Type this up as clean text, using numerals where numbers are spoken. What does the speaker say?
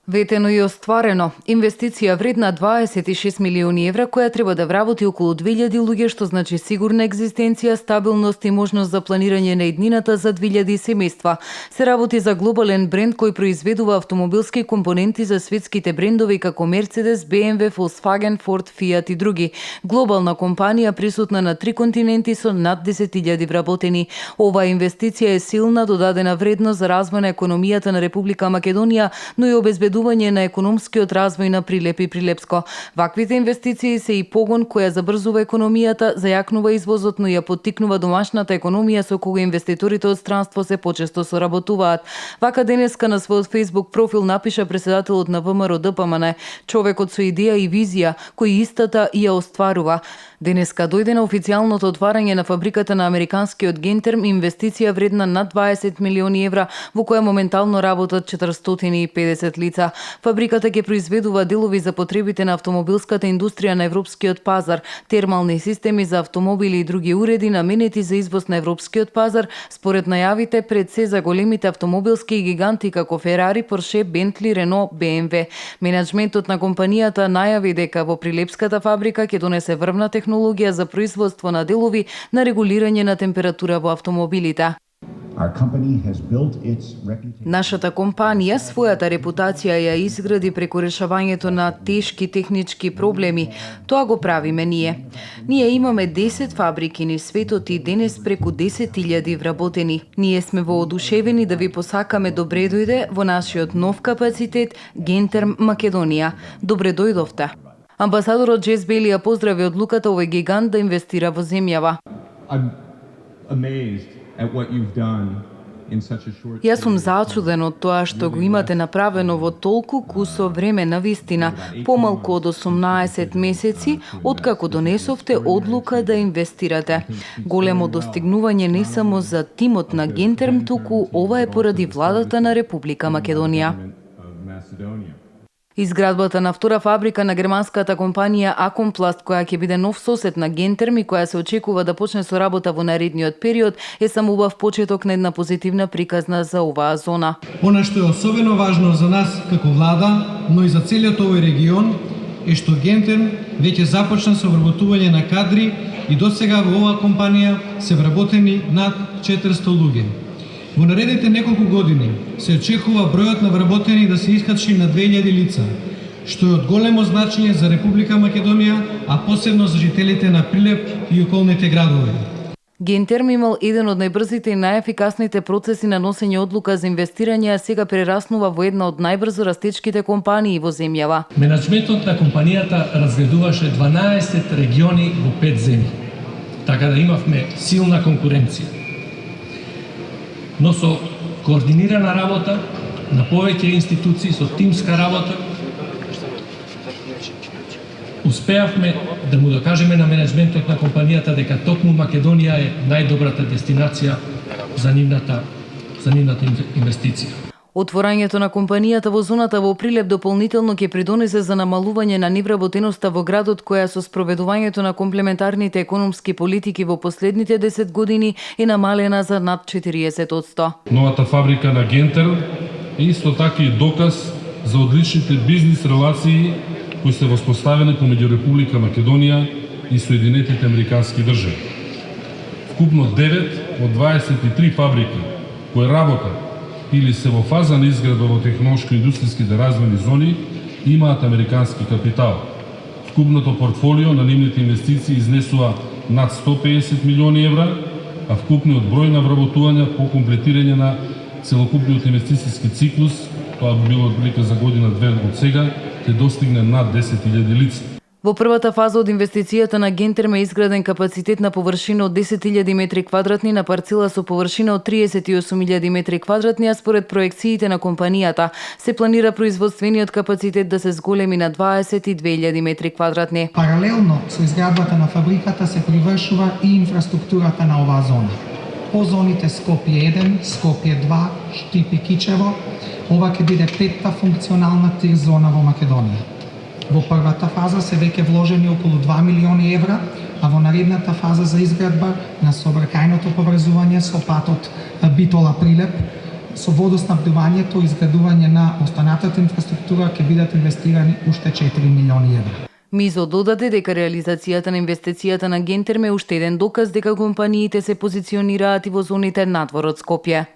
Ветено и остварено. Инвестиција вредна 26 милиони евра, која треба да вработи околу 2000 луѓе, што значи сигурна екзистенција, стабилност и можност за планирање на иднината за 2000 семејства. Се работи за глобален бренд кој произведува автомобилски компоненти за светските брендови како Мерцедес, BMW, Volkswagen, Ford, Fiat и други. Глобална компанија присутна на 3 континенти со над 10.000 вработени. Оваа инвестиција е силна додадена вредност за развој на економијата на Република Македонија, но и обезбедување на економскиот развој на Прилеп и Прилепско. Ваквите инвестиции се и погон која забрзува економијата, зајакнува извозот, но ја поттикнува домашната економија со кога инвеститорите од странство се почесто соработуваат. Вака денеска на својот Facebook профил напиша председателот на ВМРО ДПМН, човекот со идеја и визија, кој истата ја остварува. Денеска дојде на официјалното отварање на фабриката на американскиот Гентерм, инвестиција вредна над 20 милиони евра, во која моментално работат 450 лица. Фабриката ќе произведува делови за потребите на автомобилската индустрија на европскиот пазар, термални системи за автомобили и други уреди наменети за извоз на европскиот пазар, според најавите пред се за големите автомобилски гиганти како Ферари, Порше, Бентли, Рено, BMW. Менеджментот на компанијата најави дека во Прилепската фабрика ќе донесе врвна технологија за производство на делови на регулирање на температура во автомобилите. Нашата компанија својата репутација ја изгради преку решавањето на тешки технички проблеми. Тоа го правиме ние. Ние имаме 10 фабрики низ светот и денес преку 10.000 вработени. Ние сме воодушевени да ви посакаме добре дојде во нашиот нов капацитет Гентерм Македонија. Добре дојдовте. Амбасадорот Джес Бели ја поздрави одлуката овој гигант да инвестира во земјава. Јас сум зачуден од тоа што го имате направено во толку кусо време, навистина, помалку од 18 месеци, откако донесовте одлука да инвестирате. Големо достигнување не само за тимот на Гентерм, туку ова е поради владата на Република Македонија. Изградбата на втора фабрика на германската компанија Акомпласт, која ќе биде нов сосед на Гентерм и која се очекува да почне со работа во наредниот период, е само убав почеток на една позитивна приказна за оваа зона. Она што е особено важно за нас како влада, но и за целиот овој регион, е што Гентерм веќе започна со вработување на кадри и досега во оваа компанија се вработени над 400 луѓе. Во наредните неколку години се очекува бројот на вработени да се искачи на 2000 лица, што е од големо значење за Република Македонија, а посебно за жителите на Прилеп и околните градови. Гентерм имал еден од најбрзите и најефикасните процеси на носење одлука за инвестирање, а сега прераснува во една од најбрзо растечките компании во земјава. Менеджментот на компанијата разгледуваше 12 региони во 5 земји, така да имавме силна конкуренција. Но со координирана работа на повеќе институции, со тимска работа, успеавме да му докажеме на менеджментот на компанијата дека токму Македонија е најдобрата дестинација за нивната инвестиција. Отворањето на компанијата во зоната во Прилеп дополнително ќе придонесе за намалување на невработеноста во градот, која со спроведувањето на комплементарните економски политики во последните 10 години е намалена за над 40%. Новата фабрика на Гентерм е исто така и доказ за одличните бизнис релации кои се воспоставени помеѓу Република Македонија и Соединетите Американски држави. Вкупно 9 од 23 фабрики кои работат или се во фаза на изградба во технолошко-индустријските развојни зони имаат американски капитал. Вкупното портфолио на нивните инвестиции изнесува над 150 милиони евра, а вкупниот број на вработувања по комплетирање на целокупниот инвестицијски циклус, тоа би било отприлика за година-две од сега, ќе достигне над 10.000 лица. Во првата фаза од инвестицијата на Гентерм е изграден капацитет на површина од 10.000 метри квадратни на парцела со површина од 38.000 метри квадратни, а според проекциите на компанијата се планира производствениот капацитет да се зголеми на 22.000 метри квадратни. Паралелно со изградбата на фабриката се привршува и инфраструктурата на оваа зона. По зоните Скопје 1, Скопје 2, Штип и Кичево, ова ќе биде петта функционална тир зона во Македонија. Во првата фаза се веќе вложени околу 2 милиони евра, а во наредната фаза за изградба на сообраќајното поврзување со патот Битола-Прилеп со водоснабдувањето и изградување на останатата инфраструктура ќе бидат инвестирани уште 4 милиони евра. Мизо додаде дека реализацијата на инвестицијата на Гентерм е уште еден доказ дека компаниите се позиционираат и во зоните надвор од Скопје.